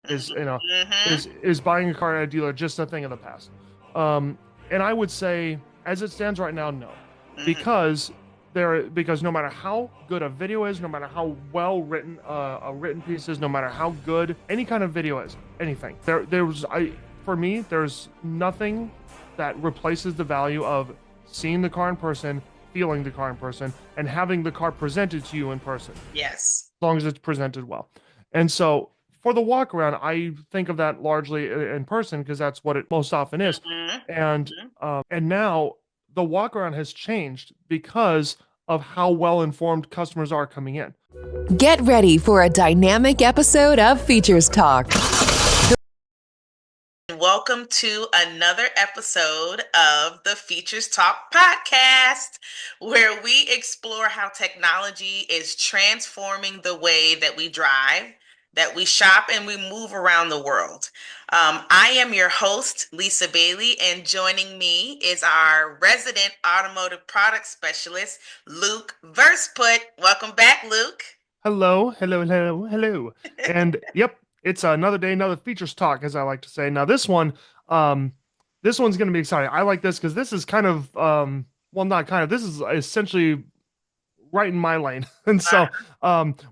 Is you know Mm-hmm. is buying a car at a dealer just a thing of the past? And I would say, as it stands right now, no, Mm-hmm. because because no matter how good a video is, no matter how well written a written piece is, no matter how good any kind of video is, anything there's I for me there's nothing that replaces the value of seeing the car in person, feeling the car in person, and having the car presented to you in person, Yes. as long as it's presented well. And so for the walk around, I think of that largely in person because that's what it most often is. Mm-hmm. And Mm-hmm. and now the walk around has changed because of how well informed customers are coming in. Get ready for a dynamic episode of Features Talk. Welcome to another episode of the Features Talk Podcast, where we explore how technology is transforming the way that we drive, that we shop, and we move around the world. I am your host, Lisa Bailey, and joining me is our resident automotive product specialist, Luke Verseput. Welcome back, Luke. Hello, hello, hello, hello. And yep, it's another day, another features talk, as I like to say. Now um, this one's going to be exciting. I like this because this is kind of, well, not kind of. This is essentially right in my lane. And so,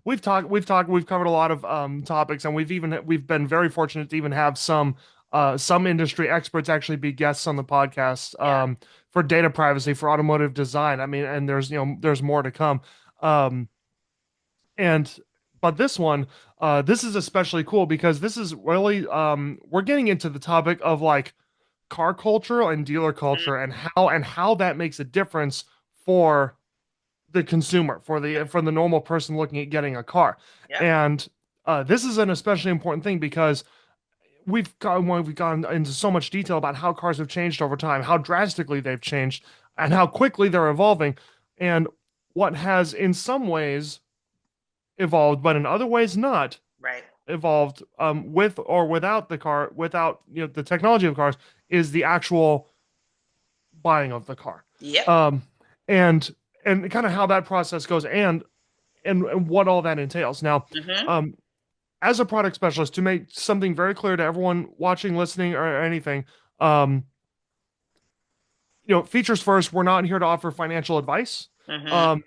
we've covered a lot of topics, and we've been very fortunate to even have some industry experts actually be guests on the podcast, for data privacy, for automotive design. I mean, and there's more to come. Um, and but this one, this is especially cool because this is really we're getting into the topic of like car culture and dealer culture and how that makes a difference for the consumer, for the normal person looking at getting a car. Yep. And this is an especially important thing because we've gone into so much detail about how cars have changed over time, how drastically they've changed, and how quickly they're evolving, and what has in some ways evolved, but in other ways not Right. evolved, with or without the car, without the technology of cars, is the actual buying of the car. Yep. Um, and kind of how that process goes, and what all that entails. Now, Mm-hmm. um, as a product specialist, to make something very clear to everyone watching, listening, or anything, um, features first. We're not here to offer financial advice. Mm-hmm. Um,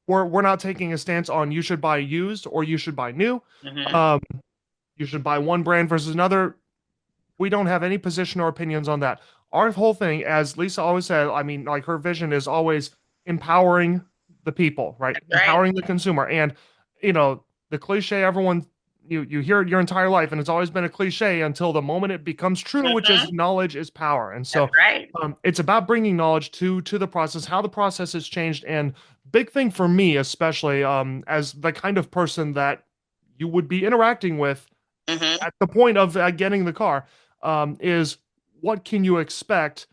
we're not taking a stance on you should buy used or you should buy new. Mm-hmm. Um, you should buy one brand versus another. We don't have any position or opinions on that. Our whole thing, as Lisa always said, I mean, like her vision is always empowering the people, right? That's right. Empowering the consumer. And, the cliche everyone you hear it your entire life, and it's always been a cliche until the moment it becomes true, which is Mm-hmm. knowledge is power. And That's so right. it's about bringing knowledge to the process, how the process has changed. And big thing for me, especially as the kind of person that you would be interacting with Mm-hmm. at the point of getting the car, is what can you expect?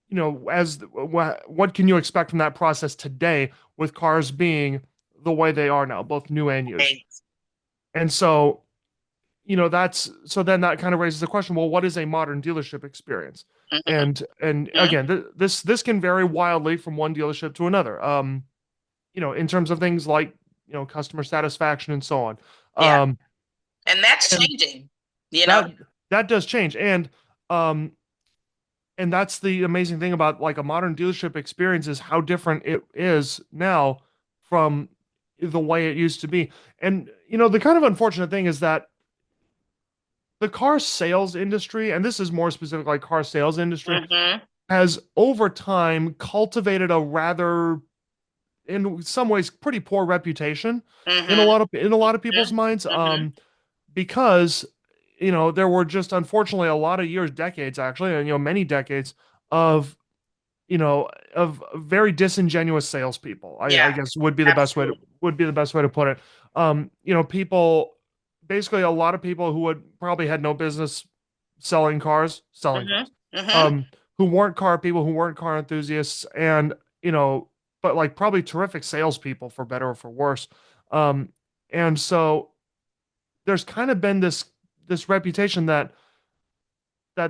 What can you expect from that process today with cars being the way they are now, both new and used? Right. And so, then that kind of raises the question: well, what is a modern dealership experience? Mm-hmm. And again, this can vary wildly from one dealership to another. In terms of things like customer satisfaction and so on. Yeah. Um, And that's and changing, you know? that does change. Um and that's the amazing thing about like a modern dealership experience is how different it is now from the way it used to be. And the kind of unfortunate thing is that the car sales industry, and this is more specific like car sales industry, Mm-hmm. has over time cultivated a rather, in some ways, pretty poor reputation Mm-hmm. in a lot of people's minds, Mm-hmm. because there were just unfortunately a lot of years, decades actually, and many decades of very disingenuous salespeople. I Yeah, guess absolutely. would be the best way to put it. People, basically a lot of people who would probably had no business selling cars, Mm-hmm. Mm-hmm. um, who weren't car people, who weren't car enthusiasts, and but like probably terrific salespeople for better or for worse. Um, and so there's kind of been this reputation that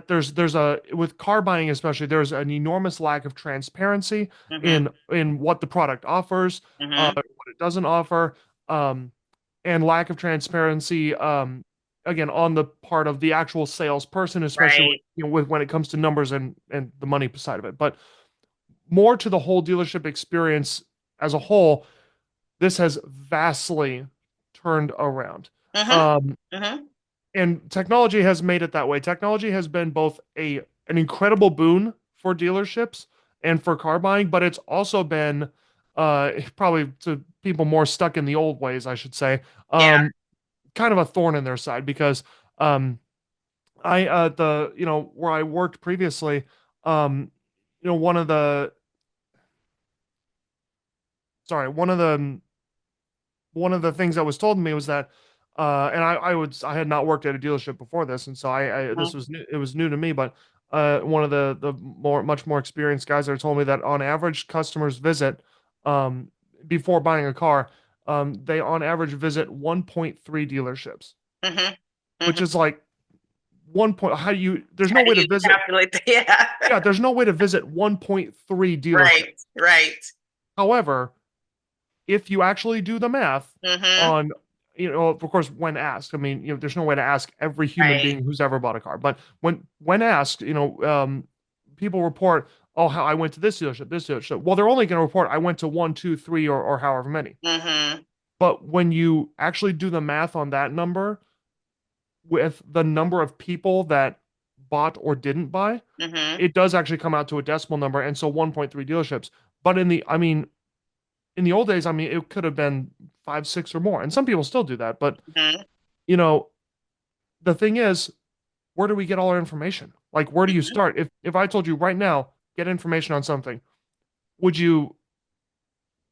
there's a with car buying especially, there's an enormous lack of transparency Mm-hmm. in what the product offers, Mm-hmm. what it doesn't offer, um, and lack of transparency, again, on the part of the actual salesperson, especially Right. with when it comes to numbers and the money side of it. But more to the whole dealership experience as a whole, this has vastly turned around. Mm-hmm. Um, Mm-hmm. and technology has made it that way. Technology has been both an incredible boon for dealerships and for car buying, but it's also been probably to people more stuck in the old ways, I should say, Yeah. kind of a thorn in their side because um, I the where I worked previously, um, you know one of the sorry one of the things that was told to me was that, and I had not worked at a dealership before this, and so this Mm-hmm. was new, it was new to me, but one of the much more experienced guys there told me that on average customers visit, um, before buying a car, they on average visit 1.3 dealerships, Mm-hmm. which Mm-hmm. is like one point. How do you? There's How no do way to you visit. calculate that? Yeah. Yeah, there's no way to visit 1.3 dealerships. Right. Right. However, if you actually do the math Mm-hmm. on, of course, when asked, I mean, there's no way to ask every human Right. being who's ever bought a car, but when asked, people report, oh, how I went to this dealership, this dealership. Well, they're only going to report I went to one, two, three, or however many. Mm-hmm. But when you actually do the math on that number with the number of people that bought or didn't buy, Mm-hmm. it does actually come out to a decimal number, and so 1.3 dealerships. But in the old days, I mean, it could have been five, six, or more, and some people still do that. But Mm-hmm. you know, the thing is, where do we get all our information? Like, where do you Mm-hmm. start? If I told you right now, get information on something, would you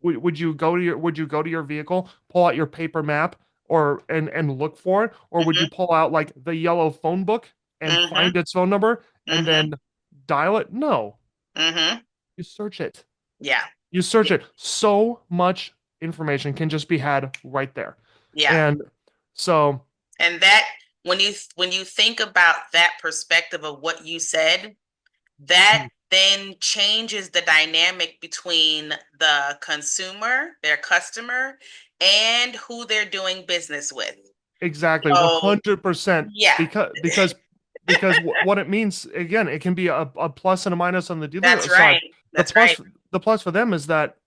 would you go to your vehicle, pull out your paper map, or and look for it, or would Mm-hmm. you pull out like the yellow phone book and Mm-hmm. find its phone number and Mm-hmm. then dial it? No, Mm-hmm. you search it. Yeah. You search Yeah. it. So much information can just be had right there. Yeah. And so, And that when you think about that perspective of what you said, that mhm, then changes the dynamic between the consumer, their customer, and who they're doing business with. exactly So, 100%, yeah, because what it means, again, it can be a plus and a minus on the dealer that's side. right. The That's right. plus the plus for them is that,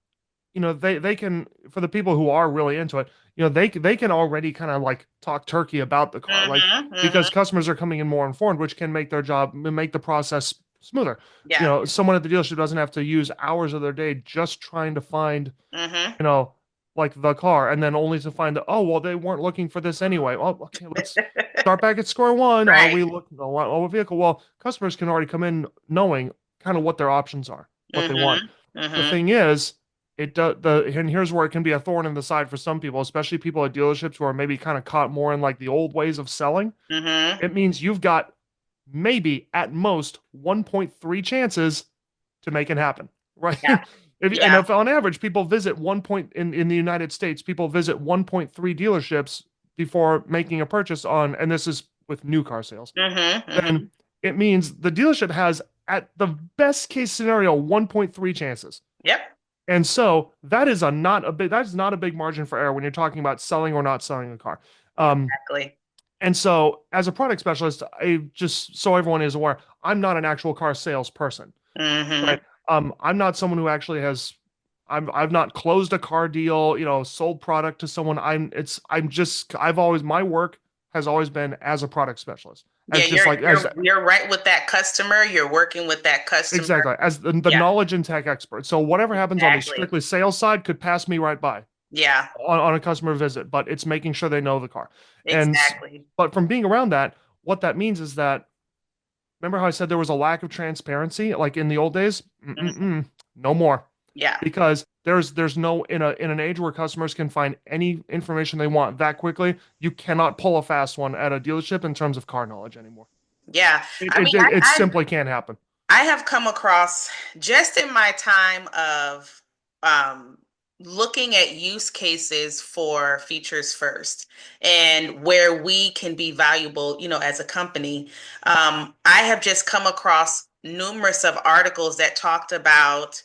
they can, for the people who are really into it, they can already kind of like talk turkey about the car, like, Mm-hmm. because Mm-hmm. customers are coming in more informed, which can make their job, make the process smoother. Yeah. Someone at the dealership doesn't have to use hours of their day just trying to find, Mm-hmm. you know, like the car, and then only to find that, oh, well, they weren't looking for this anyway. Oh, okay, let's start back at square one. Are Right. we looking at a vehicle? Well, customers can already come in knowing kind of what their options are, what they want. Mm-hmm. The Mm-hmm. thing is, it does and here's where it can be a thorn in the side for some people, especially people at dealerships who are maybe kind of caught more in like the old ways of selling. Mm-hmm. It means you've got maybe at most 1.3 chances to make it happen, right? Yeah. Yeah. If on average people visit one point in the United States, people visit 1.3 dealerships before making a purchase on, and this is with new car sales, Mm-hmm. then Mm-hmm. it means the dealership has at the best case scenario 1.3 chances. Yep. And so that is not a big margin for error when you're talking about selling or not selling a car. Um, Exactly. and so as a product specialist, I just so everyone is aware, I'm not an actual car salesperson, Mm-hmm. right? I'm not someone who actually has I've not closed a car deal, sold product to someone. I've always my work has always been as a product specialist, Yeah, as just you're like as you're you're right with that customer. You're working with that customer. exactly as the Yeah, knowledge and tech expert. So whatever happens on the exactly. strictly sales side could pass me right by Yeah, on a customer visit, but it's making sure they know the car. And exactly. but from being around that, what that means is that, remember how I said there was a lack of transparency like in the old days? Mhm. No more. Yeah, Because there's no in an age where customers can find any information they want that quickly, you cannot pull a fast one at a dealership in terms of car knowledge anymore. yeah. It I mean, it, it simply can't happen. I have come across just in my time of um, looking at use cases for Features First and where we can be valuable, as a company. I have just come across numerous of articles that talked about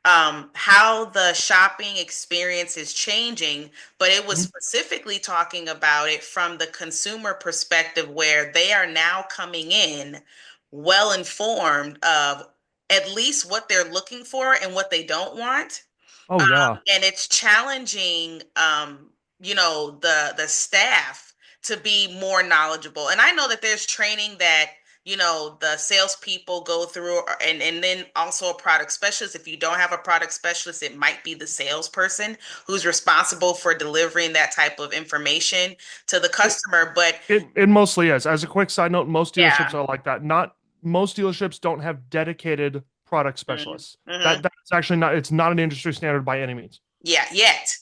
how the shopping experience is changing, but it was Mhm. specifically talking about it from the consumer perspective, where they are now coming in well informed of at least what they're looking for and what they don't want. Oh yeah, And it's challenging, the staff to be more knowledgeable. And I know that there's training that the salespeople go through, and then also a product specialist. If you don't have a product specialist, it might be the salesperson who's responsible for delivering that type of information to the it, customer. But it mostly is. As a quick side note, most dealerships yeah. are like that. Not most dealerships don't have dedicated product specialists. Mm-hmm. That's actually not. It's not an industry standard by any means. Yeah, yet,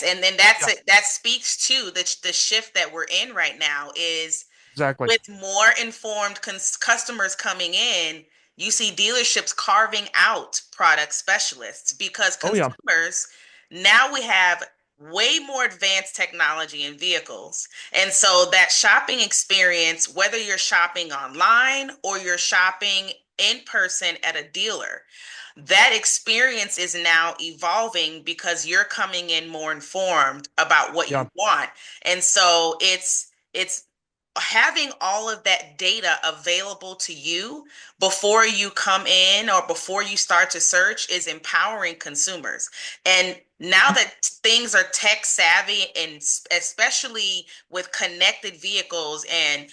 and then that's Yeah, it. That speaks to the shift that we're in right now is exactly. with more informed customers coming in. You see dealerships carving out product specialists because Oh yeah. consumers, now we have way more advanced technology in vehicles. And so that shopping experience, whether you're shopping online or you're shopping in person at a dealer, that experience is now evolving because you're coming in more informed about what Yeah. you want. And so it's having all of that data available to you before you come in or before you start to search is empowering consumers. And now Mhm. that things are tech savvy, and especially with connected vehicles and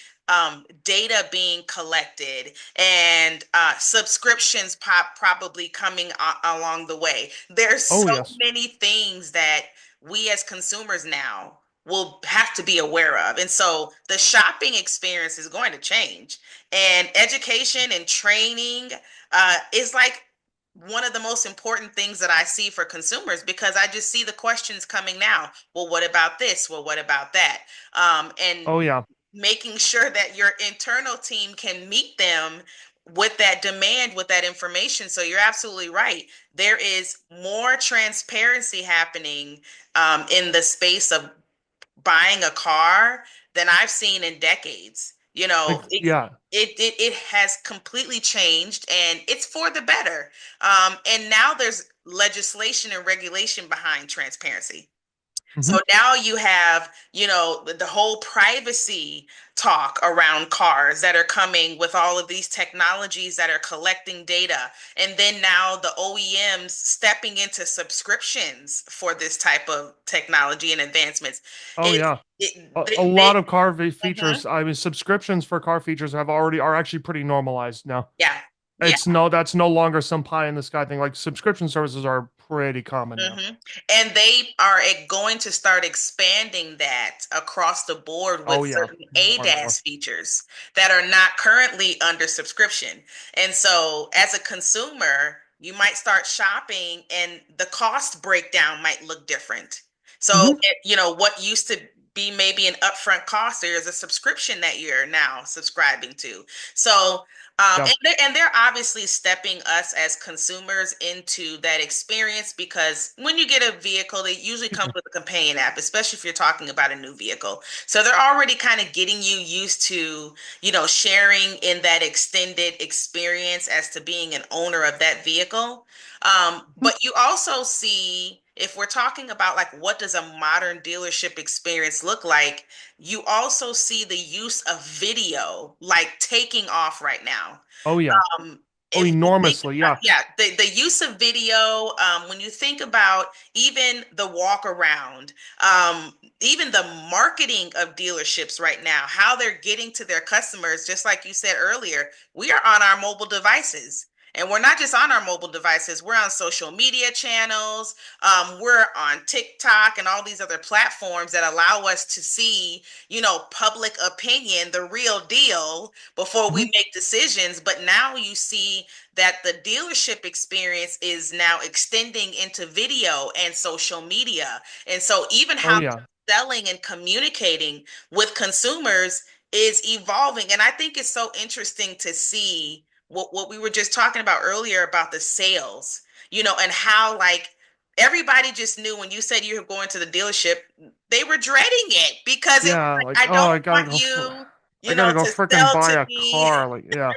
data being collected and subscriptions probably coming along the way, there's Oh so yes. many things that we as consumers now will have to be aware of. And so the shopping experience is going to change. And education and training is like one of the most important things that I see for consumers, because I just see the questions coming now. Well, what about this? Well, what about that? And Oh yeah. making sure that your internal team can meet them with that demand, with that information. So you're absolutely right. There is more transparency happening in the space of buying a car than I've seen in decades. Yeah. It has completely changed, and it's for the better. And now there's legislation and regulation behind transparency. So Hmm. now you have, the whole privacy talk around cars that are coming with all of these technologies that are collecting data. And then now the OEMs stepping into subscriptions for this type of technology and advancements. Oh It, yeah. it, A they, lot of car Mhm. features. I mean, subscriptions for car features are actually pretty normalized now. Yeah. Yeah. That's no longer some pie in the sky thing. Like subscription services are pretty common now. hmm And they are going to start expanding that across the board with Oh yeah, certain more and more. ADAS features that are not currently under subscription. And so, as a consumer, you might start shopping and the cost breakdown might look different. So, Hmm. what used to be maybe an upfront cost, there is a subscription that you're now subscribing to. So, Yeah. and they're obviously stepping us as consumers into that experience, because when you get a vehicle, it usually Excuse comes me. with a companion app, especially if you're talking about a new vehicle. So they're already kind of getting you used to, sharing in that extended experience as to being an owner of that vehicle. Mhm. But you also see, if we're talking about like what does a modern dealership experience look like, you also see the use of video like taking off right now. Oh yeah. Um, Oh, if you think enormously. about, Yeah. yeah, the use of video, when you think about even the walk around, even the marketing of dealerships right now, how they're getting to their customers, just like you said earlier, we are on our mobile devices. And we're not just on our mobile devices, we're on social media channels, we're on TikTok and all these other platforms that allow us to see, public opinion, the real deal, before we Hmm. make decisions. But now you see that the dealership experience is now extending into video and social media. And so even Oh how yeah. selling and communicating with consumers is evolving. And I think it's so interesting to see what we were just talking about earlier about the sales, and how like everybody just knew when you said you were going to the dealership, they were dreading it because it was Yeah. like, Like, I oh, don't I gotta want go. you. I you know, gotta go to freaking sell buy to a me. car. Like, yeah.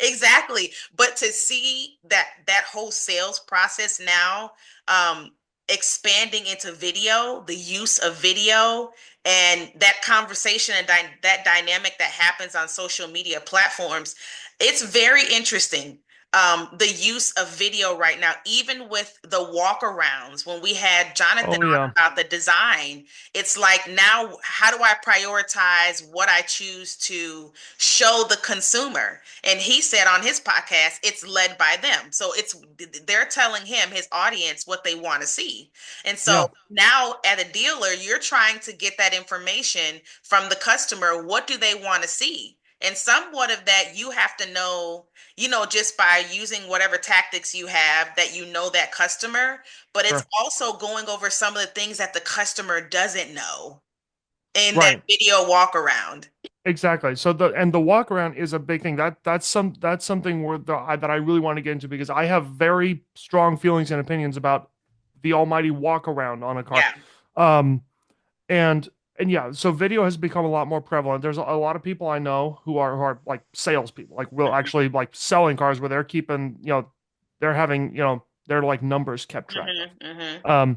Exactly. But to see that whole sales process now um expanding into video, the use of video and that conversation and that dynamic that happens on social media platforms, it's very interesting. The use of video right now, even with the walkarounds, when we had Jonathan Oh on yeah. about the design, it's like now, how do I prioritize what I choose to show the consumer? And he said on his podcast, it's led by them. So they're telling him, his audience, what they want to see. And Yeah. so now at a dealer, you're trying to get that information from the customer. What do they want to see? And somewhat of that you have to know, just by using whatever tactics you have, that that customer, but it's Sure. also going over some of the things that the customer doesn't know in that Right. video walk around. Exactly. So the walk around is a big thing. That's something that I really want to get into because I have very strong feelings and opinions about the almighty walk around on a car. Yeah. Um, and and yeah, so video has become a lot more prevalent. There's a lot of people I know who are like salespeople, like will Hmm. actually like selling cars where they're keeping, they're having, their like numbers kept track Hmm. Hmm. of.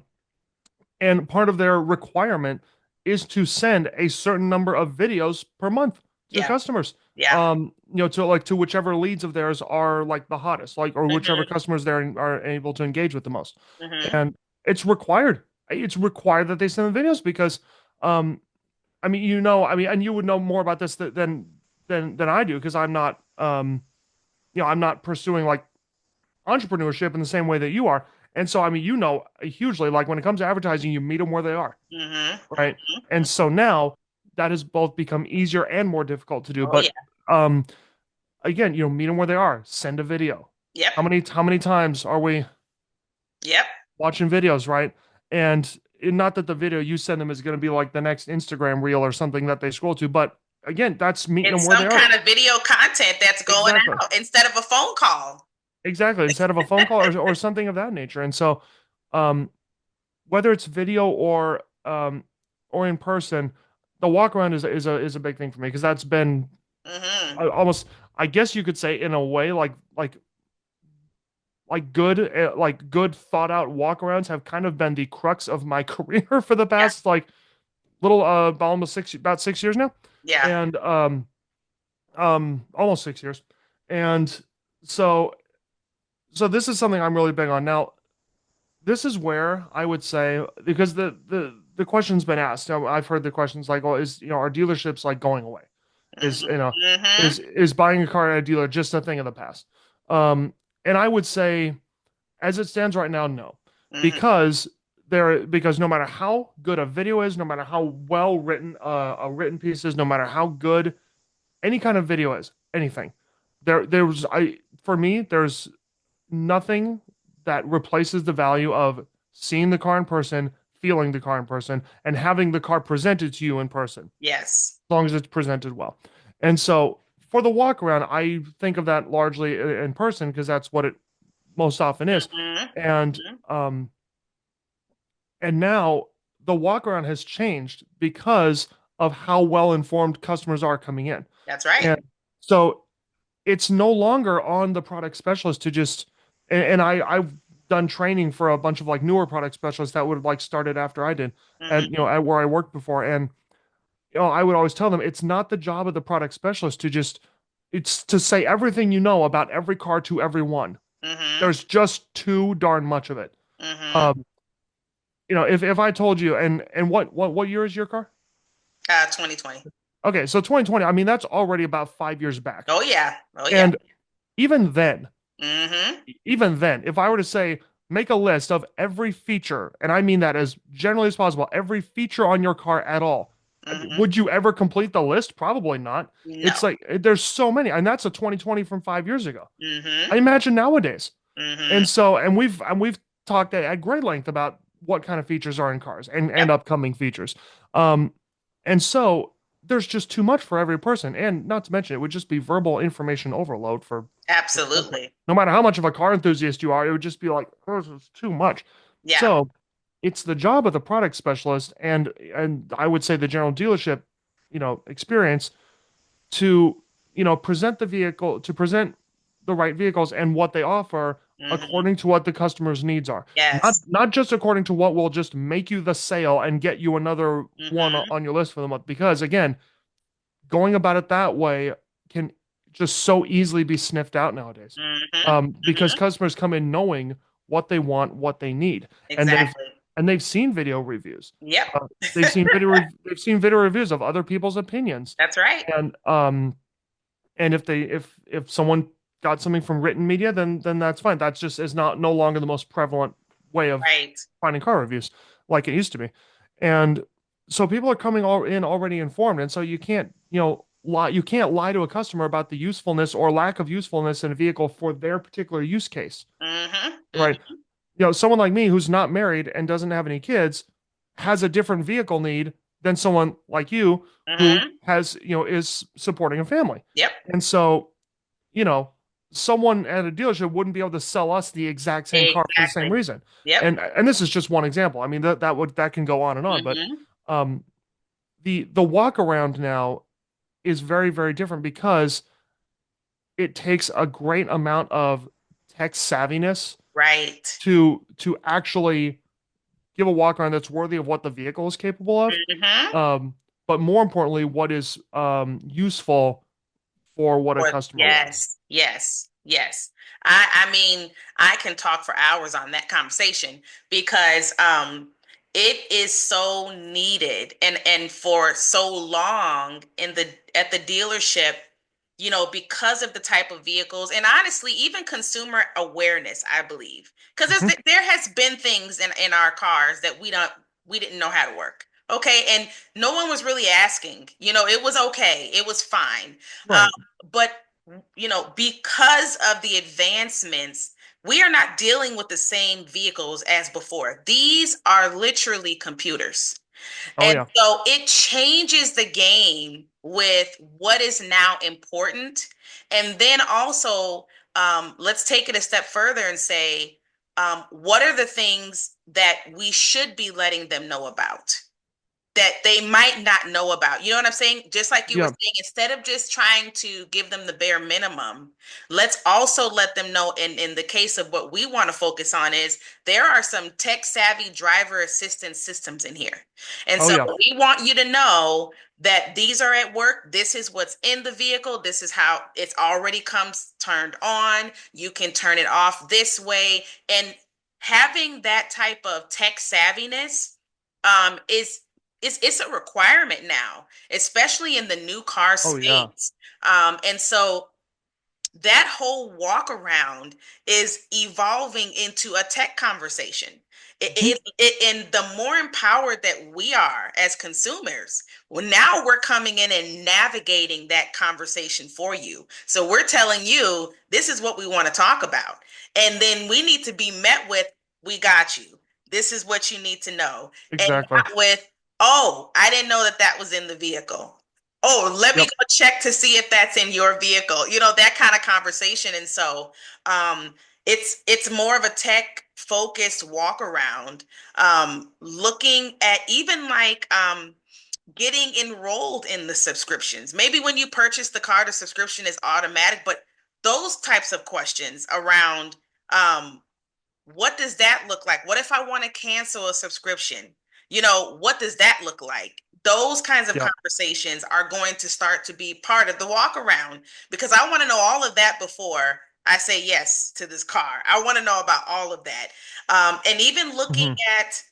And part of their requirement is to send a certain number of videos per month to Yeah. customers. Yeah. To whichever leads of theirs are like the hottest, like or whichever Hmm. customers they are able to engage with the most. Hmm. And it's required. It's required that they send the videos because, um, and you would know more about this than I do because I'm not pursuing like entrepreneurship in the same way that you are. And so, hugely, like when it comes to advertising, you meet them where they are, Hmm. right? And Hmm. so now that has both become easier and more difficult to do. Oh But yeah. um, again, meet them where they are. Send a video. Yep. How many times are we Yep. watching videos, right? And not that the video you send them is going to be like the next Instagram reel or something that they scroll to, but again, that's meeting them It's where they some are. kind of video content that's going Exactly. out instead of a phone call. Exactly. Instead of a phone call or something of that nature. And so, um, whether it's video or in person, the walk around is a big thing for me because that's been Hmm. almost, I guess you could say, in a way, like good thought out walkarounds have kind of been the crux of my career for the Yeah. past like little about 6 years now, Yeah. and almost 6 years, and so this is something I'm really big on now. This is where I would say, because the question's been asked. I've heard the questions like, "Oh, are dealerships like going away? Is Hmm. Hmm. is buying a car at a dealer just a thing of the past?" Um, and I would say, as it stands right now, no, Hmm. because no matter how good a video is, no matter how well written a written piece is, no matter how good any kind of video is, anything, there's I for me, there's nothing that replaces the value of seeing the car in person, feeling the car in person, and having the car presented to you in person, Yes. as long as it's presented well. And so for the walk around, I think of that largely in person because that's what it most often is. Hmm. And Hmm. um and now the walk around has changed because of how well informed customers are coming in. That's right. And so it's no longer on the product specialist to just and I've done training for a bunch of like newer product specialists that would have like started after I did and Hmm. at where I worked before. And I would always tell them it's not the job of the product specialist to just it's to say everything you know about every car to everyone. Hmm. There's just too darn much of it. Hmm. Um, if I told you and what year is your car? 2020. Okay, so 2020, that's already about 5 years back. Oh yeah. Oh yeah. And even then, Hmm. if I were to say, make a list of every feature, and I mean that as generally as possible, every feature on your car at all, Hmm. would you ever complete the list? Probably not. No. It's like there's so many, and that's a 2020 from 5 years ago. I Hmm. imagine nowadays. Hmm. And so, and we've talked at great length about what kind of features are in cars and Yep. upcoming features. Um, and so there's just too much for every person, and not to mention it would just be verbal information overload for the customer. Absolutely. No matter how much of a car enthusiast you are, it would just be like, oh, this is too much. Yeah. So it's the job of the product specialist and I would say the general dealership, experience to, present the right vehicles and what they offer Mm-hmm. according to what the customer's needs are. Yes. Not just according to what will just make you the sale and get you another one Mm-hmm. on your list for the month. Because again, going about it that way can just so easily be sniffed out nowadays. Mm-hmm. Because Mm-hmm. customers come in knowing what they want, what they need, and Exactly. they've seen video reviews. Yep. Uh, they've seen video reviews of other people's opinions, That's right. and if someone got something from written media, then that's fine. That's just is not no longer the most prevalent way of Right. finding car reviews like it used to be. And so people are coming all in already informed, and so you can't, lie to a customer about the usefulness or lack of usefulness in a vehicle for their particular use case, Mm-hmm. right? Mm-hmm. Someone like me who's not married and doesn't have any kids has a different vehicle need than someone like you who Mm-hmm. has, is supporting a family. Yep. And so, you know, someone at a dealership wouldn't be able to sell us the exact same car for the same Exactly. reason. Yep. And this is just one example. I mean, that can go on and on, but Mm-hmm. um the walk around now is very, very different because it takes a great amount of tech savviness Right. to actually give a walk around that's worthy of what the vehicle is capable of. Mm-hmm. But more importantly, what is useful for what a Or customer wants. yes, yes, yes. I mean, I can talk for hours on that conversation because it is so needed and for so long in the at the dealership, because of the type of vehicles and honestly, even consumer awareness, I believe. Because Mhm. there has been things in our cars that we didn't know how to work. Okay, and no one was really asking. It was okay. It was fine. Um, Right. but because of the advancements, we are not dealing with the same vehicles as before. These are literally computers. Oh And yeah. so it changes the game with what is now important. And then also, let's take it a step further and say, what are the things that we should be letting them know about? That they might not know about. You know what I'm saying? Just like you were Yeah. saying, instead of just trying to give them the bare minimum, let's also let them know. In the case of what we want to focus on is there are some tech savvy driver assistance systems in here. And Oh so yeah. we want you to know that these are at work. This is what's in the vehicle. This is how it's already comes turned on. You can turn it off this way. And having that type of tech savviness is it's a requirement now, especially in the new car Oh yeah. space. And so that whole walk around is evolving into a tech conversation. Mhm. And the more empowered that we are as consumers, well, now we're coming in and navigating that conversation for you. So we're telling you, this is what we want to talk about. And then we need to be met with, we got you. This is what you need to know. And Exactly. not with, oh, I didn't know that was in the vehicle. Oh, let me Yep. go check to see if that's in your vehicle. That kind of conversation. And so it's more of a tech focused walk around, looking at even like getting enrolled in the subscriptions. Maybe when you purchase the car, the subscription is automatic, but those types of questions around what does that look like? What if I want to cancel a subscription? What does that look like? Those kinds of Yeah. conversations are going to start to be part of the walk around because I want to know all of that before I say yes to this car. I want to know about all of that. And even looking Mhm. at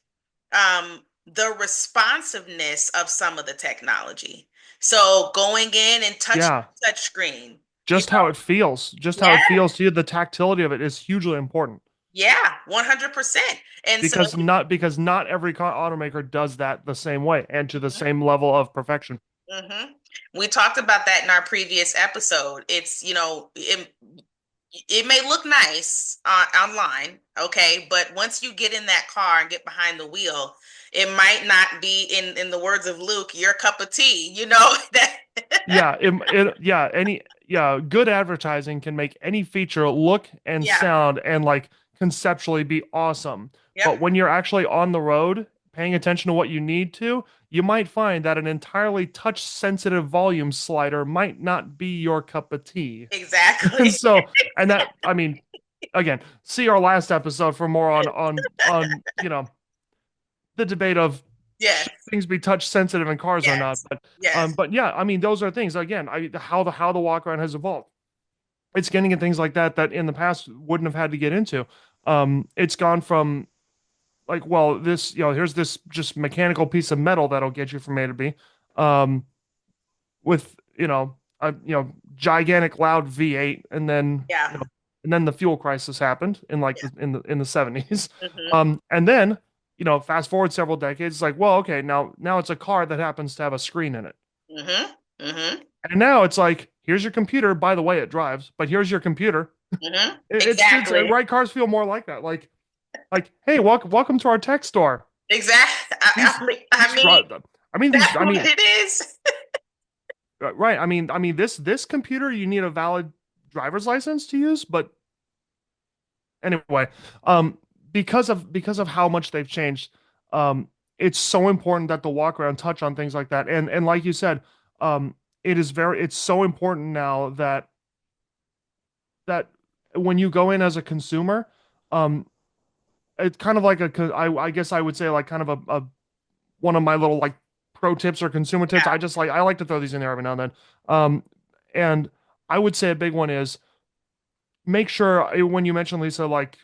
the responsiveness of some of the technology. So going in and Yeah. touch screen, Just how it feels. Just how yeah, it feels to you. The tactility of it is hugely important yeah, 100%. And so because not every car automaker does that the same way and to the same level of perfection. hmm we talked about that in our previous episode. It may look nice online, okay, but once you get in that car and get behind the wheel, it might not be in the words of Luke, your cup of tea. That. Good advertising can make any feature look and Yeah. sound and like conceptually be awesome. Yep. But when you're actually on the road, paying attention to what you need to, you might find that an entirely touch sensitive volume slider might not be your cup of tea. Exactly. And so, and that, I mean, again, see our last episode for more on the debate of Yes. should things be touch sensitive in cars or not. Yes. But yeah, I mean, those are things again. How the walk around has evolved. It's getting at things like that in the past wouldn't have had to get into. It's gone from like, well, this, here's this just mechanical piece of metal that'll get you from A to B, um, with, a, gigantic loud V8, and then, Yeah. and then the fuel crisis happened in like in the 70s. Mm-hmm. And then, fast forward several decades, it's like, well, okay, now it's a car that happens to have a screen in it. Mm-hmm. Mm-hmm. And now it's like, here's your computer. By the way, it drives, but here's your computer. Mm-hmm. It's right. Cars feel more like that. Like, hey, welcome to our tech store. Exactly. I mean, that's what it is. Right. I mean, this computer, you need a valid driver's license to use. But anyway, because of how much they've changed, it's so important that the walk around touch on things like that. And like you said, it's so important now that when you go in as a consumer, it's kind of like I guess I would say like kind of a one of my little like pro tips or consumer tips. Yeah. I like to throw these in there every now and then. And I would say a big one is make sure when you mention, Lisa, like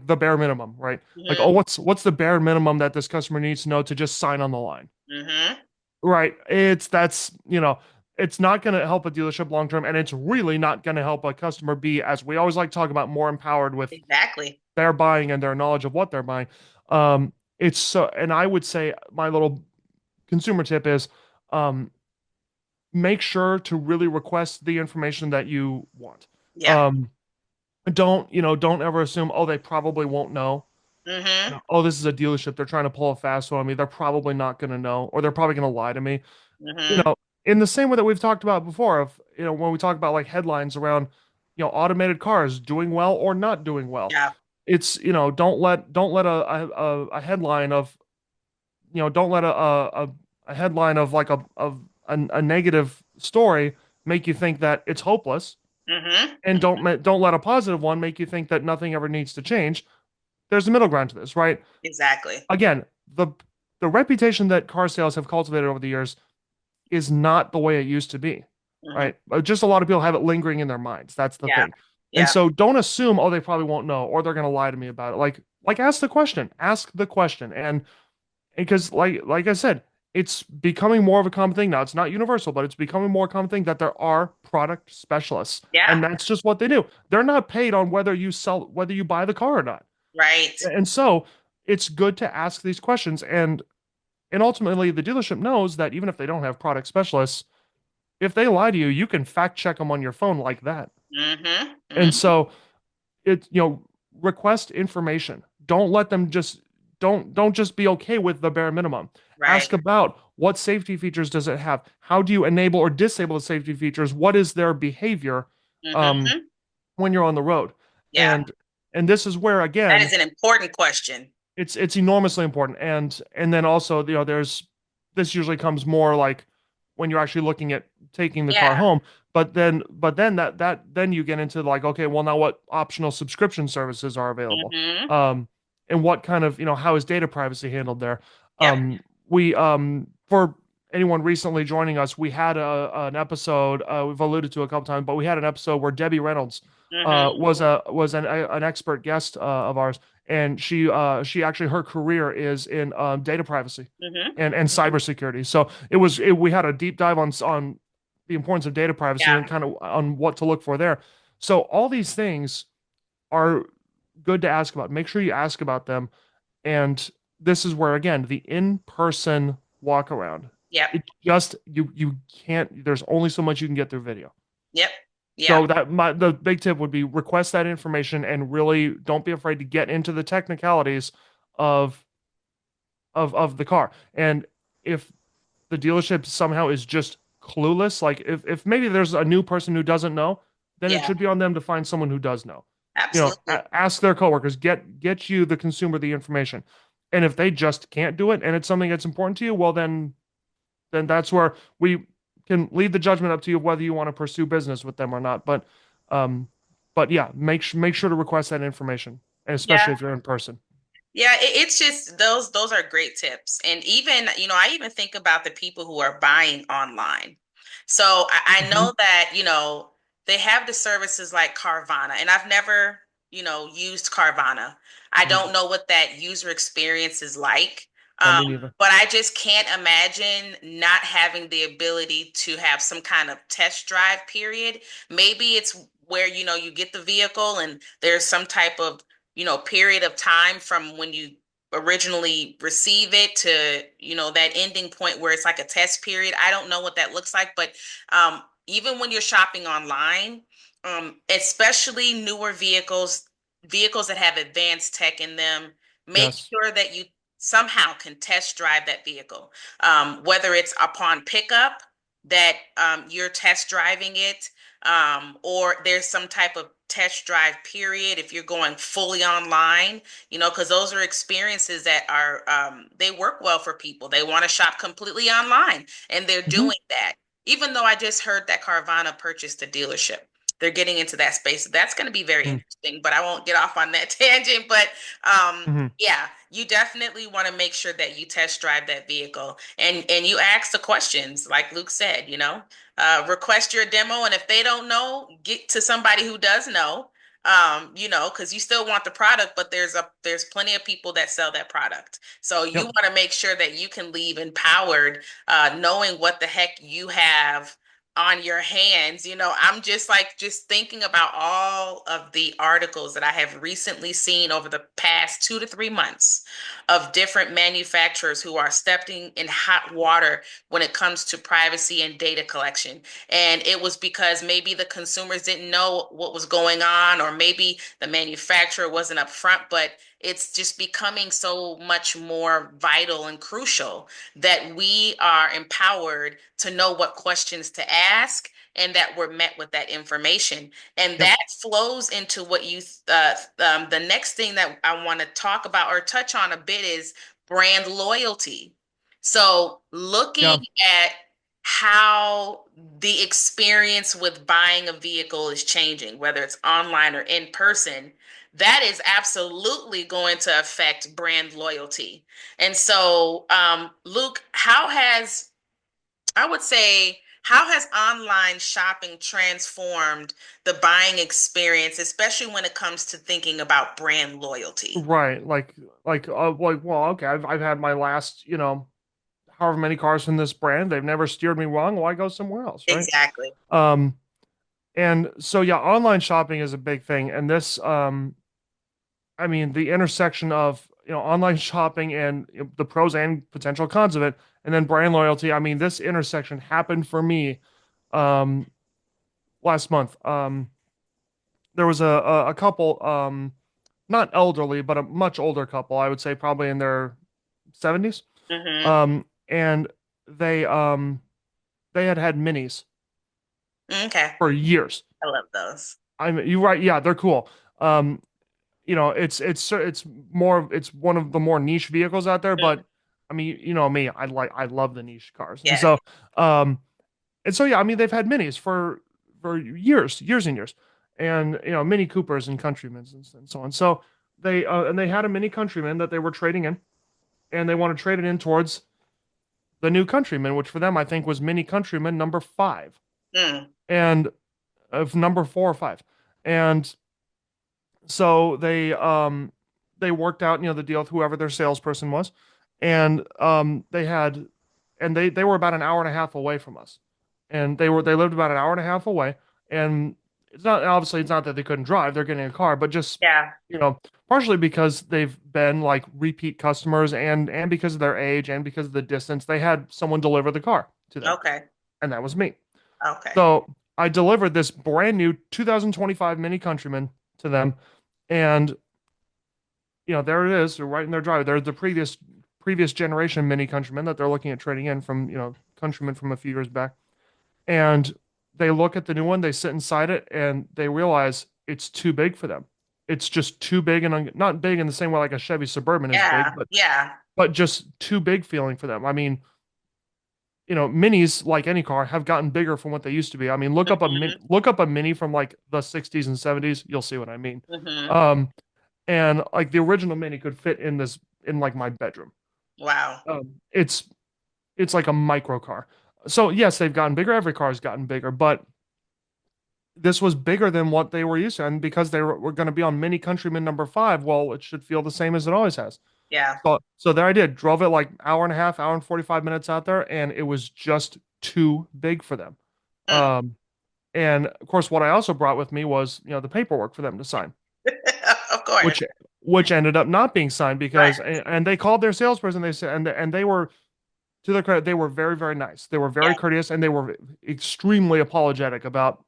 the bare minimum, right? Mm-hmm. Like, oh, what's the bare minimum that this customer needs to know to just sign on the line? Mm-hmm. Right. It's not going to help a dealership long term, and it's really not going to help a customer be, as we always like to talk about, more empowered with exactly their buying and their knowledge of what they're buying. It's so, and I would say my little consumer tip is, make sure to really request the information that you want. Yeah. Don't ever assume, oh, they probably won't know. Mm-hmm. Oh, this is a dealership. They're trying to pull a fast one on me. They're probably not going to know, or they're probably going to lie to me. Mm-hmm. In the same way that we've talked about before, of when we talk about like headlines around, automated cars doing well or not doing well. Yeah. It's don't let a headline of, don't let a headline of like a negative story make you think that it's hopeless. Mm-hmm. And don't let a positive one make you think that nothing ever needs to change. There's a middle ground to this, right? Exactly. Again, the reputation that car sales have cultivated over the years is not the way it used to be, Mm-hmm. right? Just a lot of people have it lingering in their minds. That's the thing. Yeah. And so don't assume, oh, they probably won't know, or they're going to lie to me about it. Like ask the question, and because like I said, it's becoming more of a common thing now. It's not universal, but it's becoming more common thing that there are product specialists. Yeah. And that's just what they do. They're not paid on whether you buy the car or not. Right. And so it's good to ask these questions. And ultimately the dealership knows that even if they don't have product specialists, if they lie to you, you can fact check them on your phone like that. Mm-hmm. Mm-hmm. And so request information. Don't let them don't just be okay with the bare minimum. Right. Ask about what safety features does it have? How do you enable or disable the safety features? What is their behavior Mm-hmm. when you're on the road? Yeah. And this is where, again, that is an important question. It's enormously important. And then also, this usually comes more like when you're actually looking at taking the car home. But then then you get into like, okay, well, now what optional subscription services are available? Mm-hmm. And what kind of, how is data privacy handled there? Yep. We for anyone recently joining us, we had an episode, we've alluded to a couple times, but we had an episode where Debbie Reynolds Mm-hmm. was an expert guest of ours, and she actually, her career is in data privacy Mm-hmm. and cybersecurity. So we had a deep dive on the importance of data privacy and kind of on what to look for there. So all these things are good to ask about. Make sure you ask about them. And this is where, again, the in-person walk around. Yep. It just, you can't, there's only so much you can get through video. Yep. Yeah. So the big tip would be request that information and really don't be afraid to get into the technicalities of the car. And if the dealership somehow is just clueless, like if maybe there's a new person who doesn't know, then it should be on them to find someone who does know. Absolutely. Ask their coworkers, get you, the consumer, the information. And if they just can't do it and it's something that's important to you, well, then that's where we can leave the judgment up to you whether you want to pursue business with them or not. Um, but yeah, make sure to request that information, and especially Yeah. if you're in person. Yeah, it's just those are great tips. And even, I even think about the people who are buying online. So I Hmm. know that, they have the services like Carvana, and I've never, used Carvana. I Mm. don't know what that user experience is like. No, Um, me neither. but I just can't imagine not having the ability to have some kind of test drive period. Maybe it's where, you get the vehicle and there's some type of period of time from when you originally receive it to, that ending point where it's like a test period. I don't know what that looks like, but even when you're shopping online, especially newer vehicles that have advanced tech in them, make Yes. sure that you somehow can test drive that vehicle. Whether it's upon pickup that you're test driving it, or there's some type of test drive period if you're going fully online, because those are experiences that are they work well for people. They want to shop completely online, and they're Hmm. doing that. Even though I just heard that Carvana purchased a dealership, they're getting into that space. That's going to be very interesting, but I won't get off on that tangent. But Mm-hmm. yeah, you definitely want to make sure that you test drive that vehicle, and you ask the questions, like Luke said, request your demo, and if they don't know, get to somebody who does know. Because you still want the product, but there's plenty of people that sell that product. So you Yep. want to make sure that you can leave empowered, knowing what the heck you have on your hands. I'm just thinking about all of the articles that I have recently seen over the past 2 to 3 months of different manufacturers who are stepping in hot water when it comes to privacy and data collection. And it was because maybe the consumers didn't know what was going on, or maybe the manufacturer wasn't upfront, but it's just becoming so much more vital and crucial that we are empowered to know what questions to ask and that we're met with that information. And Yep. that flows into what the next thing that I want to talk about or touch on a bit is brand loyalty. So looking Yeah. at how the experience with buying a vehicle is changing, whether it's online or in person, that is absolutely going to affect brand loyalty. And so, Luke, I would say, how has online shopping transformed the buying experience, especially when it comes to thinking about brand loyalty? Right. Well, okay. I've had my last, however many cars from this brand. They've never steered me wrong. Why go somewhere else, right? Exactly. Um, and so yeah, online shopping is a big thing. And this, I mean, the intersection of, online shopping and the pros and potential cons of it, and then brand loyalty. I mean, this intersection happened for me, um, last month. There was a couple, not elderly, but a much older couple. I would say probably in their 70s. Mm-hmm. And they, they had had minis Okay. for years. I love those. You're right. Yeah, they're cool. Um, it's one of the more niche vehicles out there, Mm. but I mean, you know me, I love the niche cars. Yeah. Um yeah, I mean they've had minis for years and years. And Mini Coopers and Countrymans and so on. So they had a Mini Countryman that they were trading in, and they want to trade it in towards the new Countryman, which for them I think was Mini Countryman number 5, Mm. and of number 4 or 5. And so they worked out, the deal with whoever their salesperson was. And they were about an hour and a half away from us. And they lived about an hour and a half away. And it's not that they couldn't drive, they're getting a car, but just, Yeah. you know, partially because they've been like repeat customers, and because of their age and because of the distance, they had someone deliver the car to them. Okay. And that was me. Okay. So I delivered this brand new 2025 Mini Countryman to them, and there it is, they're right in their driveway. They're the previous generation Mini Countryman that they're looking at trading in from, Countryman from a few years back. And they look at the new one, they sit inside it, and they realize it's too big for them. it's just too big and not big in the same way like a Chevy Suburban is big, Yeah. Yeah. but just too big feeling for them. I mean, minis like any car have gotten bigger from what they used to be. I mean, Mm-hmm. look up a mini from like the 60s and 70s, you'll see what I mean. Mm-hmm. Um, and like the original mini could fit in like my bedroom. Wow. It's like a micro car. So yes, they've gotten bigger. Every car has gotten bigger, but this was bigger than what they were used to. And because were going to be on Mini Countryman number 5, well, it should feel the same as it always has. Yeah. So there I did, drove it like hour and a half, hour and 45 minutes out there, and it was just too big for them. Mm. Um, and of course, what I also brought with me was, the paperwork for them to sign, Of course. which which ended up not being signed Right. because, and they called their salesperson. They said, and they were, to their credit, they were very, very nice. They were Yeah. very courteous, and they were extremely apologetic about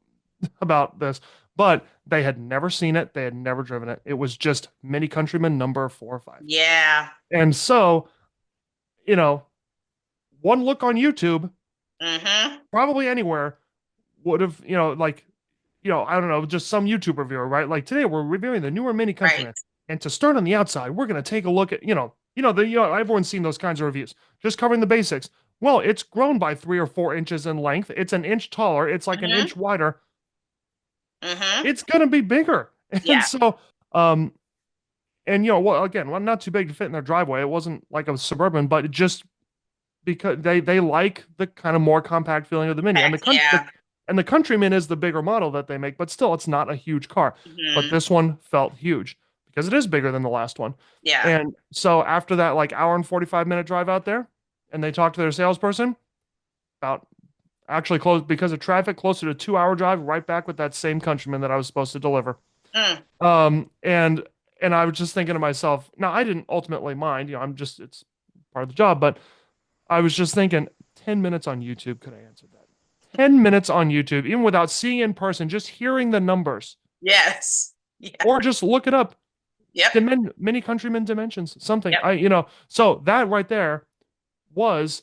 this. But they had never seen it. They had never driven it. It was just Mini Countryman number 4 or 5. Yeah. And so, you know, one look on YouTube, Mm-hmm. probably anywhere, would have, like, I don't know, just some YouTube reviewer, right? Like today we're reviewing the newer Mini Right. Countryman. And to start on the outside, we're going to take a look at, everyone's seen those kinds of reviews, just covering the basics. Well, it's grown by 3 or 4 inches in length. It's an inch taller. It's like an Mm-hmm. inch wider. Mm-hmm. It's going to be bigger. And Yeah. so, and well, again, well, not too big to fit in their driveway. It wasn't like a Suburban, but it just because they like the kind of more compact feeling of the Mini, and Yeah. the Countryman is the bigger model that they make, but still, it's not a huge car. But Mm-hmm. this one felt huge because it is bigger than the last one. Yeah. And so after that, like hour and 45-minute drive out there, and they talked to their salesperson about actually close because of traffic, closer to 2 hour drive, right back with that same Countryman that I was supposed to deliver. Mm. And I was just thinking to myself, now I didn't ultimately mind, it's part of the job, but I was just thinking 10 minutes on YouTube could I answer that? 10 minutes on YouTube, even without seeing in person, just hearing the numbers, Yes. Yeah. or just look it up. Yep. Mini Countryman dimensions, something. Yep. So that right there was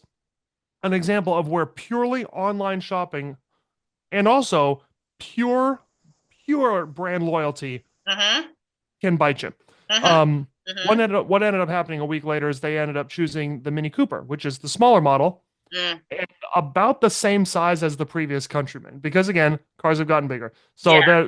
an example of where purely online shopping and also pure brand loyalty Mm-hmm. can bite you. Mm-hmm. Um, Mm-hmm. what ended up happening a week later is they ended up choosing the Mini Cooper, which is the smaller model, Mm. and about the same size as the previous Countryman. Because again, cars have gotten bigger, so Yeah.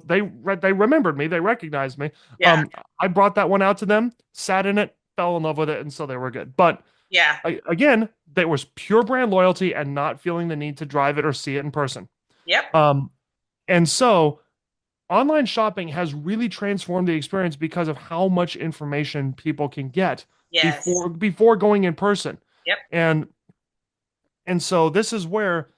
they remembered me, they recognized me. Yeah. I brought that one out to them, sat in it, fell in love with it, and so they were good. But Yeah. again, there was pure brand loyalty and not feeling the need to drive it or see it in person. Yep. And so online shopping has really transformed the experience because of how much information people can get Yes. before going in person. Yep. And so this is where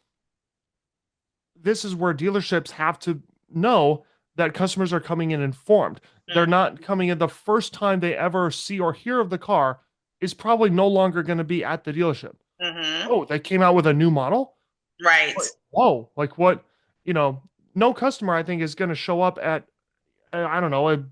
dealerships have to know that customers are coming in informed. They're Mm. not coming in the first time they ever see or hear of the car is probably no longer going to be at the dealership. Mm-hmm. Oh, they came out with a new model? Right. Whoa, like what, no customer I think is going to show up at I don't know,